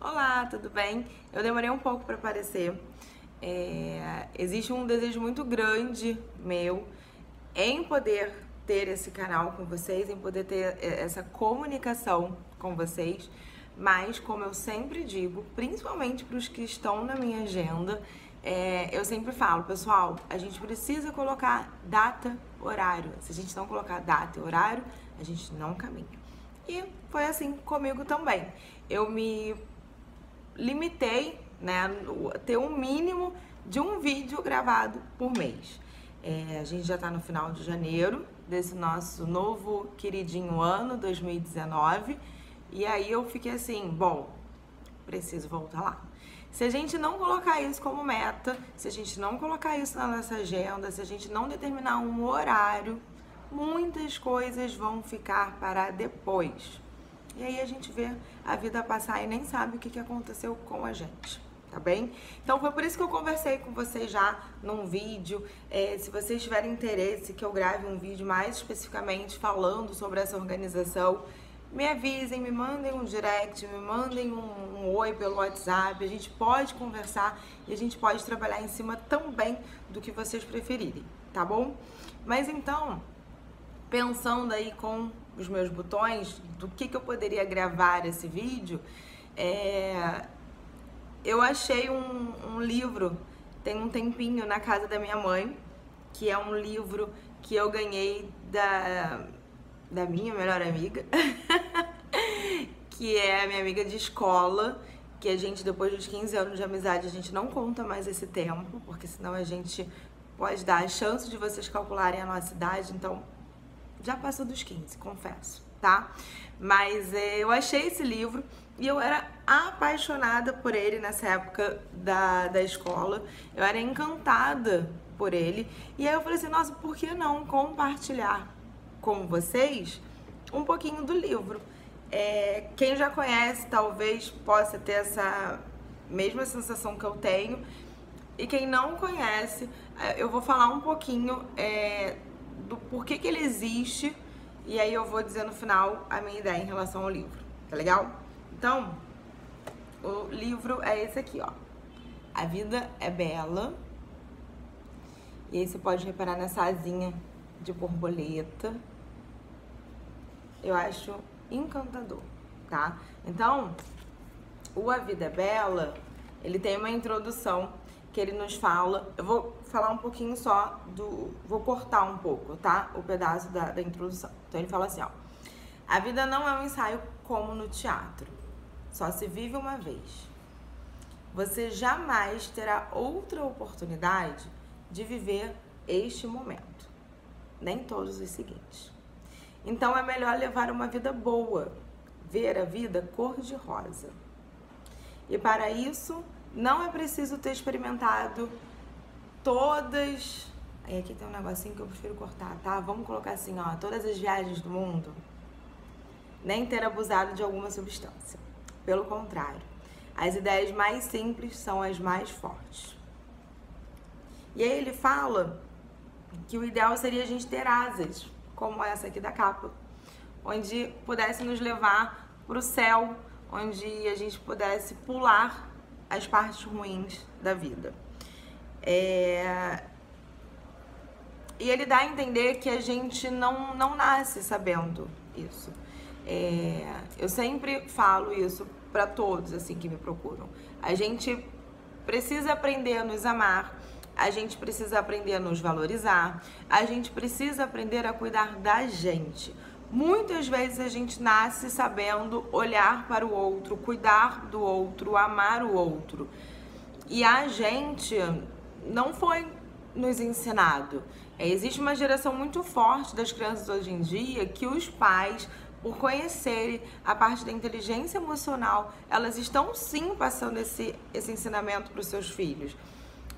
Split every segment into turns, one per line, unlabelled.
Olá, tudo bem? Eu demorei um pouco para aparecer. Existe um desejo muito grande meu em poder ter esse canal com vocês, em poder ter essa comunicação com vocês, mas como eu sempre digo, principalmente para os que estão na minha agenda, eu sempre falo, pessoal, a gente precisa colocar data, horário. Se a gente não colocar data e horário, a gente não caminha. E foi assim comigo também. Eu me limitei, né, a ter um mínimo de um vídeo gravado por mês. A gente já tá no final de janeiro desse nosso novo queridinho ano 2019 e aí eu fiquei assim, bom, preciso voltar lá. Se a gente não colocar isso como meta, se a gente não colocar isso na nossa agenda, se a gente não determinar um horário, muitas coisas vão ficar para depois. E aí a gente vê a vida passar e nem sabe o que aconteceu com a gente, tá bem? Então foi por isso que eu conversei com vocês já num vídeo. Se vocês tiverem interesse que eu grave um vídeo mais especificamente falando sobre essa organização, me avisem, me mandem um direct, me mandem um oi pelo WhatsApp, a gente pode conversar e a gente pode trabalhar em cima também do que vocês preferirem, tá bom? Mas então, pensando aí com os meus botões, do que eu poderia gravar esse vídeo, eu achei um livro, tem um tempinho na casa da minha mãe, que é um livro que eu ganhei da minha melhor amiga, que é a minha amiga de escola, que a gente, depois dos 15 anos de amizade, a gente não conta mais esse tempo, porque senão a gente pode dar a chance de vocês calcularem a nossa idade, então já passou dos 15, confesso, tá? Mas eu achei esse livro e eu era apaixonada por ele nessa época da escola. Eu era encantada por ele. E aí eu falei assim, nossa, por que não compartilhar com vocês um pouquinho do livro? Quem já conhece talvez possa ter essa mesma sensação que eu tenho. E quem não conhece, eu vou falar um pouquinho do porquê que ele existe, e aí eu vou dizer no final a minha ideia em relação ao livro, tá legal? Então, o livro é esse aqui, ó. A Vida é Bela. E aí você pode reparar nessa asinha de borboleta. Eu acho encantador, tá? Então, o A Vida é Bela, ele tem uma introdução que ele nos fala, eu vou falar um pouquinho só vou cortar um pouco, tá? O pedaço da introdução. Então ele fala assim, ó: a vida não é um ensaio como no teatro, só se vive uma vez. Você jamais terá outra oportunidade de viver este momento, nem todos os seguintes. Então é melhor levar uma vida boa, ver a vida cor-de-rosa. E para isso, não é preciso ter experimentado todas... Aí aqui tem um negocinho que eu prefiro cortar, tá? Vamos colocar assim, ó, todas as viagens do mundo. Nem ter abusado de alguma substância. Pelo contrário, as ideias mais simples são as mais fortes. E aí ele fala que o ideal seria a gente ter asas, como essa aqui da capa, onde pudesse nos levar para o céu, onde a gente pudesse pular as partes ruins da vida. E ele dá a entender que a gente não nasce sabendo isso. Eu sempre falo isso para todos assim que me procuram. A gente precisa aprender a nos amar, a gente precisa aprender a nos valorizar, a gente precisa aprender a cuidar da gente. Muitas vezes a gente nasce sabendo olhar para o outro, cuidar do outro, amar o outro. E a gente não foi nos ensinado. Existe uma geração muito forte das crianças hoje em dia que os pais, por conhecerem a parte da inteligência emocional, elas estão sim passando esse ensinamento para os seus filhos.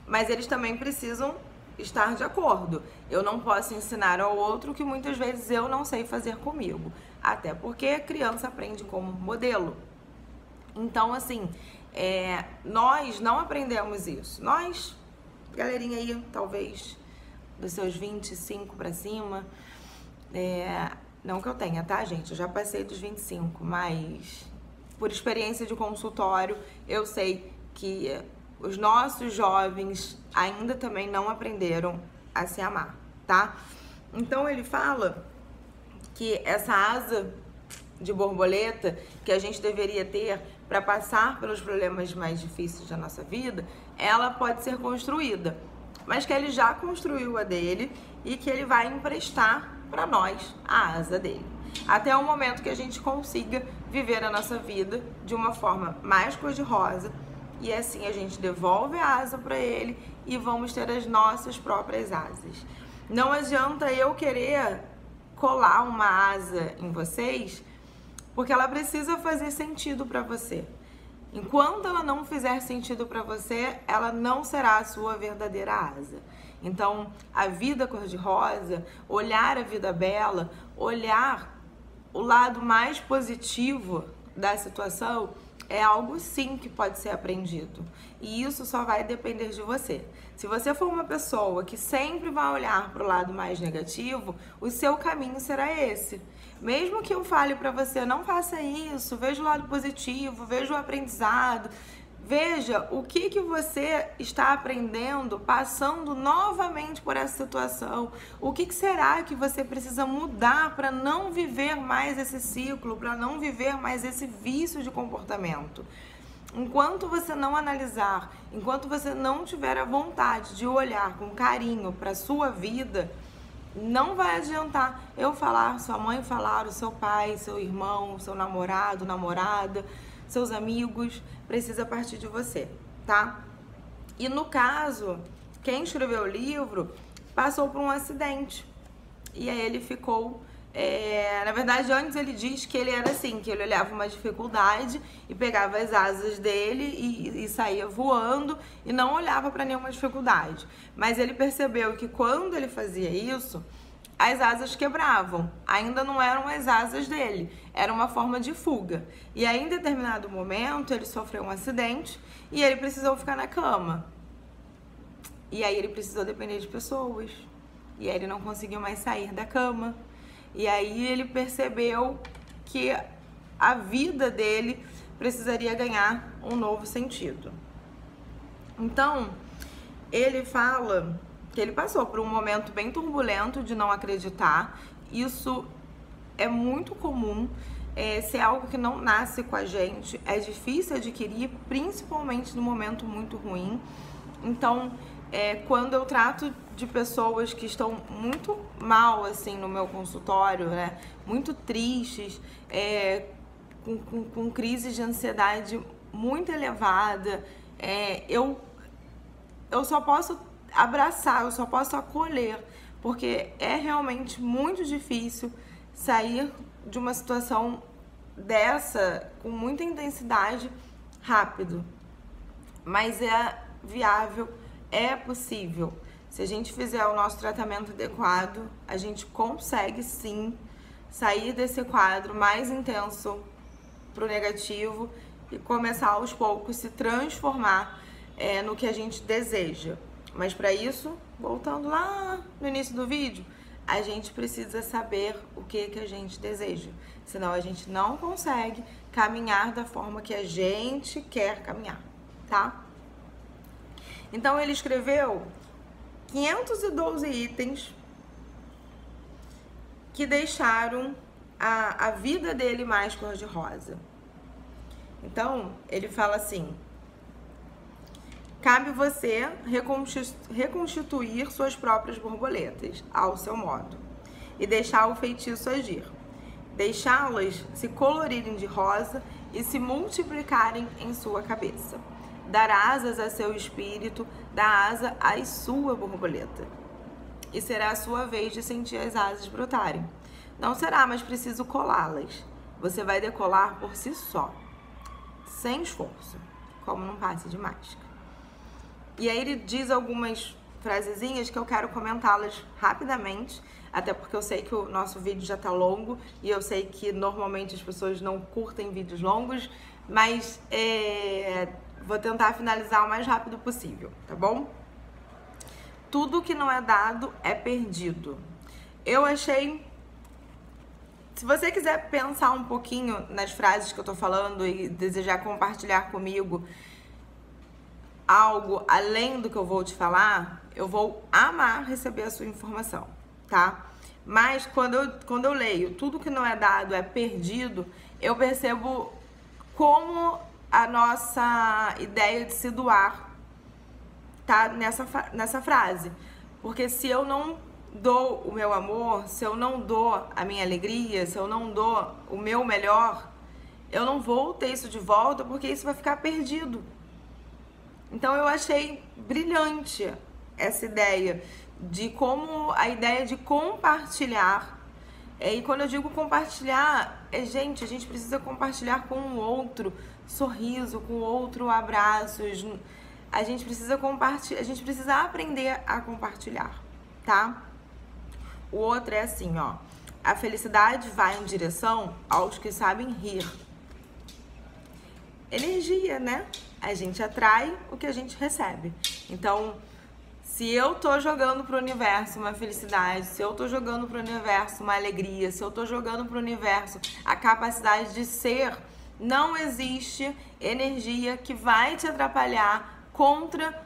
Mas eles também precisam estar de acordo. Eu não posso ensinar ao outro o que muitas vezes eu não sei fazer comigo. Até porque a criança aprende como modelo. Então, assim, nós não aprendemos isso. Nós, galerinha aí, talvez dos seus 25 pra cima, não que eu tenha, tá, gente? Eu já passei dos 25, mas por experiência de consultório, eu sei que os nossos jovens ainda também não aprenderam a se amar, tá? Então ele fala que essa asa de borboleta que a gente deveria ter para passar pelos problemas mais difíceis da nossa vida, ela pode ser construída, mas que ele já construiu a dele e que ele vai emprestar para nós a asa dele, até o momento que a gente consiga viver a nossa vida de uma forma mais cor-de-rosa, e assim a gente devolve a asa para ele e vamos ter as nossas próprias asas. Não adianta eu querer colar uma asa em vocês, porque ela precisa fazer sentido para você. Enquanto ela não fizer sentido para você, ela não será a sua verdadeira asa. Então, a vida cor-de-rosa, olhar a vida bela, olhar o lado mais positivo da situação, é algo sim que pode ser aprendido. E isso só vai depender de você. Se você for uma pessoa que sempre vai olhar para o lado mais negativo, o seu caminho será esse. Mesmo que eu fale para você, não faça isso, veja o lado positivo, veja o aprendizado, veja o que você está aprendendo, passando novamente por essa situação. O que será que você precisa mudar para não viver mais esse ciclo, para não viver mais esse vício de comportamento? Enquanto você não analisar, enquanto você não tiver a vontade de olhar com carinho para a sua vida, não vai adiantar eu falar, sua mãe falar, o seu pai, seu irmão, seu namorado, namorada, seus amigos, precisa partir de você, tá? E no caso, quem escreveu o livro passou por um acidente e aí ele ficou... na verdade, antes ele diz que ele era assim, que ele olhava uma dificuldade e pegava as asas dele e saía voando e não olhava para nenhuma dificuldade. Mas ele percebeu que quando ele fazia isso, as asas quebravam. Ainda não eram as asas dele, era uma forma de fuga. E aí, em determinado momento, ele sofreu um acidente e ele precisou ficar na cama. E aí ele precisou depender de pessoas. E aí ele não conseguiu mais sair da cama. E aí ele percebeu que a vida dele precisaria ganhar um novo sentido. Então, ele fala que ele passou por um momento bem turbulento de não acreditar. Isso é muito comum, se é algo que não nasce com a gente, é difícil adquirir, principalmente no momento muito ruim. Então, quando eu trato de pessoas que estão muito mal, assim, no meu consultório, né, muito tristes, com crises de ansiedade muito elevada, eu só posso abraçar, eu só posso acolher, porque é realmente muito difícil sair de uma situação dessa com muita intensidade rápido, mas é viável, é possível. Se a gente fizer o nosso tratamento adequado, a gente consegue sim sair desse quadro mais intenso pro negativo e começar aos poucos se transformar no que a gente deseja. Mas para isso, voltando lá no início do vídeo, a gente precisa saber o que a gente deseja. Senão a gente não consegue caminhar da forma que a gente quer caminhar, tá? Então ele escreveu 512 itens que deixaram a vida dele mais cor-de-rosa. Então, ele fala assim: cabe você reconstituir suas próprias borboletas ao seu modo e deixar o feitiço agir. Deixá-las se colorirem de rosa e se multiplicarem em sua cabeça. Dar asas a seu espírito, dar asa à sua borboleta. E será a sua vez de sentir as asas brotarem. Não será mais preciso colá-las. Você vai decolar por si só, sem esforço, como num passe de mágica. E aí ele diz algumas frasezinhas que eu quero comentá-las rapidamente, até porque eu sei que o nosso vídeo já tá longo e eu sei que normalmente as pessoas não curtem vídeos longos, mas vou tentar finalizar o mais rápido possível, tá bom? Tudo que não é dado é perdido. Eu achei Se você quiser pensar um pouquinho nas frases que eu tô falando e desejar compartilhar comigo algo além do que eu vou te falar, eu vou amar receber a sua informação, tá? Mas quando eu leio tudo que não é dado é perdido, eu percebo como a nossa ideia de se doar tá nessa frase. Porque se eu não dou o meu amor, se eu não dou a minha alegria, se eu não dou o meu melhor, eu não vou ter isso de volta, porque isso vai ficar perdido. Então eu achei brilhante essa ideia de como a ideia de compartilhar. E quando eu digo compartilhar, gente, a gente precisa compartilhar com o outro sorriso, com o outro abraços. A gente precisa compartilhar, a gente precisa aprender a compartilhar, tá? O outro é assim, ó. A felicidade vai em direção aos que sabem rir. Energia, né? A gente atrai o que a gente recebe. Então, se eu tô jogando pro universo uma felicidade, se eu tô jogando pro universo uma alegria, se eu tô jogando pro universo a capacidade de ser, não existe energia que vai te atrapalhar contra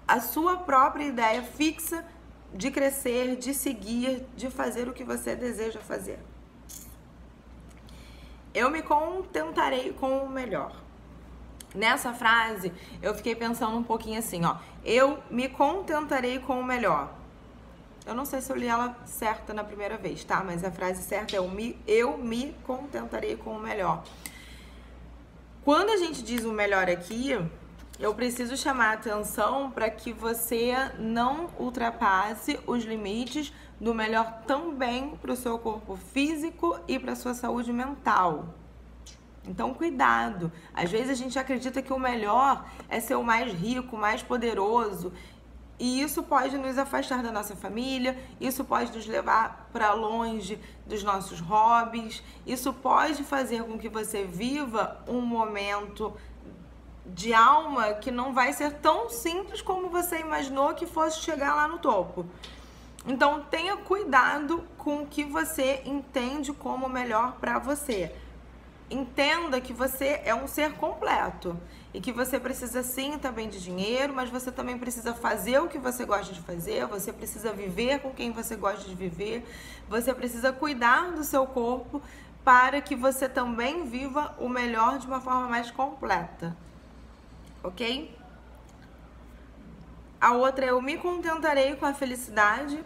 a sua própria ideia fixa de crescer, de seguir, de fazer o que você deseja fazer. Eu me contentarei com o melhor. Nessa frase, eu fiquei pensando um pouquinho assim, ó. Eu me contentarei com o melhor. Eu não sei se eu li ela certa na primeira vez, tá? Mas a frase certa é eu me contentarei com o melhor. Quando a gente diz o melhor aqui, eu preciso chamar a atenção para que você não ultrapasse os limites do melhor também para o seu corpo físico e para a sua saúde mental. Então, cuidado. Às vezes a gente acredita que o melhor é ser o mais rico, mais poderoso. E isso pode nos afastar da nossa família, isso pode nos levar para longe dos nossos hobbies, isso pode fazer com que você viva um momento de alma que não vai ser tão simples como você imaginou que fosse chegar lá no topo. Então, tenha cuidado com o que você entende como melhor para você. Entenda que você é um ser completo e que você precisa sim também de dinheiro, mas você também precisa fazer o que você gosta de fazer, você precisa viver com quem você gosta de viver, você precisa cuidar do seu corpo para que você também viva o melhor de uma forma mais completa, ok? A outra é eu me contentarei com a felicidade.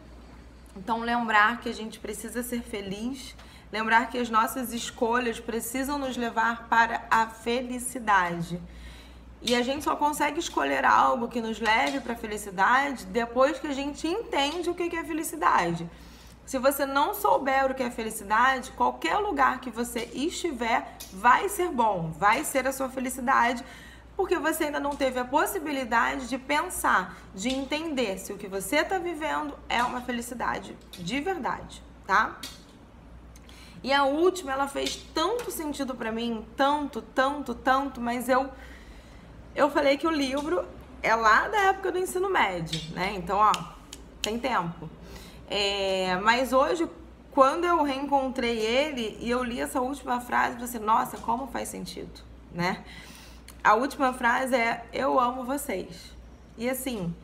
Então lembrar que a gente precisa ser feliz, lembrar que as nossas escolhas precisam nos levar para a felicidade. E a gente só consegue escolher algo que nos leve para a felicidade depois que a gente entende o que é felicidade. Se você não souber o que é felicidade, qualquer lugar que você estiver vai ser bom, vai ser a sua felicidade, porque você ainda não teve a possibilidade de pensar, de entender se o que você está vivendo é uma felicidade de verdade, tá? E a última, ela fez tanto sentido pra mim, tanto, mas eu falei que o livro é lá da época do ensino médio, né? Então, ó, tem tempo. Mas hoje, quando eu reencontrei ele e eu li essa última frase, eu falei, nossa, como faz sentido, né? A última frase é, eu amo vocês. E assim,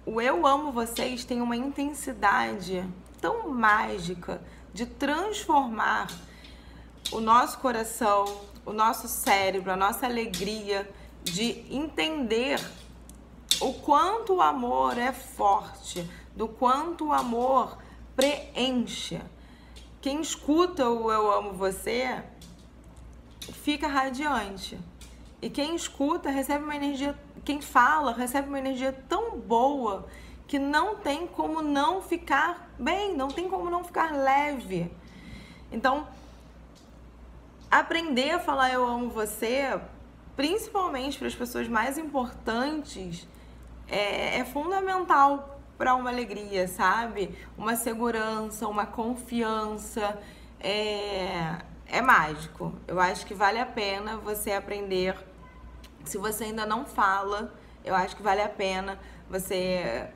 o eu amo vocês tem uma intensidade tão mágica de transformar o nosso coração, o nosso cérebro, a nossa alegria, de entender o quanto o amor é forte, do quanto o amor preenche. Quem escuta o eu amo você fica radiante. E quem escuta recebe uma energia, quem fala recebe uma energia tão boa que não tem como não ficar bem, não tem como não ficar leve. Então, aprender a falar eu amo você, principalmente para as pessoas mais importantes, é fundamental para uma alegria, sabe? Uma segurança, uma confiança, é mágico. Eu acho que vale a pena você aprender. Se você ainda não fala, eu acho que vale a pena você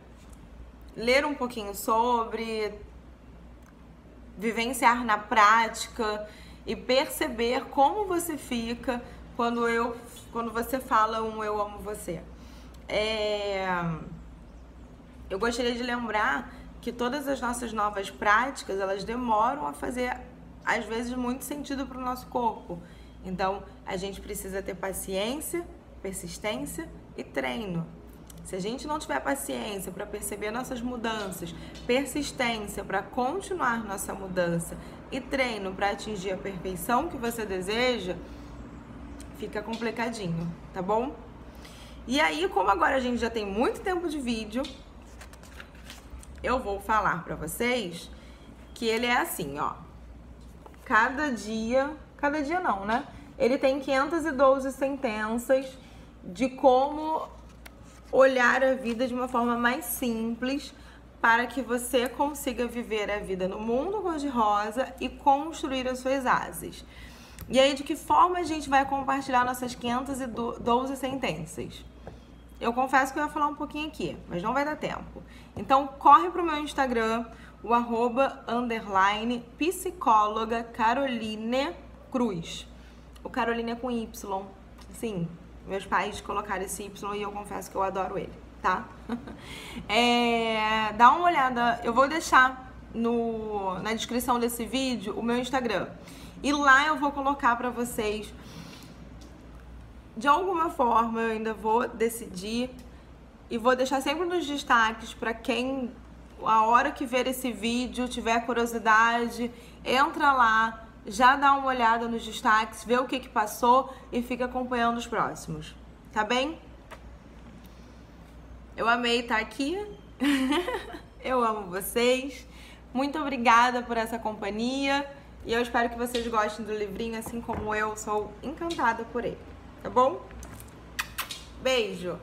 ler um pouquinho sobre, vivenciar na prática e perceber como você fica quando você fala eu amo você. Eu gostaria de lembrar que todas as nossas novas práticas, elas demoram a fazer, às vezes, muito sentido para o nosso corpo. Então, a gente precisa ter paciência, persistência e treino. Se a gente não tiver paciência para perceber nossas mudanças, persistência para continuar nossa mudança e treino para atingir a perfeição que você deseja, fica complicadinho, tá bom? E aí, como agora a gente já tem muito tempo de vídeo, eu vou falar para vocês que ele é assim, ó. Cada dia não, né? Ele tem 512 sentenças de como olhar a vida de uma forma mais simples para que você consiga viver a vida no mundo cor-de-rosa e construir as suas asas. E aí, de que forma a gente vai compartilhar nossas 512 sentenças? Eu confesso que eu ia falar um pouquinho aqui, mas não vai dar tempo. Então, corre pro meu Instagram, o @psicóloga Caroline Cruz. O Caroline é com Y. Sim, meus pais colocaram esse Y e eu confesso que eu adoro ele, tá? Dá uma olhada, eu vou deixar na descrição desse vídeo o meu Instagram. E lá eu vou colocar pra vocês, de alguma forma, eu ainda vou decidir e vou deixar sempre nos destaques para quem, a hora que ver esse vídeo, tiver curiosidade, entra lá, já dá uma olhada nos destaques, vê o que passou e fica acompanhando os próximos, tá bem? Eu amei estar aqui, eu amo vocês, muito obrigada por essa companhia e eu espero que vocês gostem do livrinho, assim como eu sou encantada por ele, tá bom? Beijo!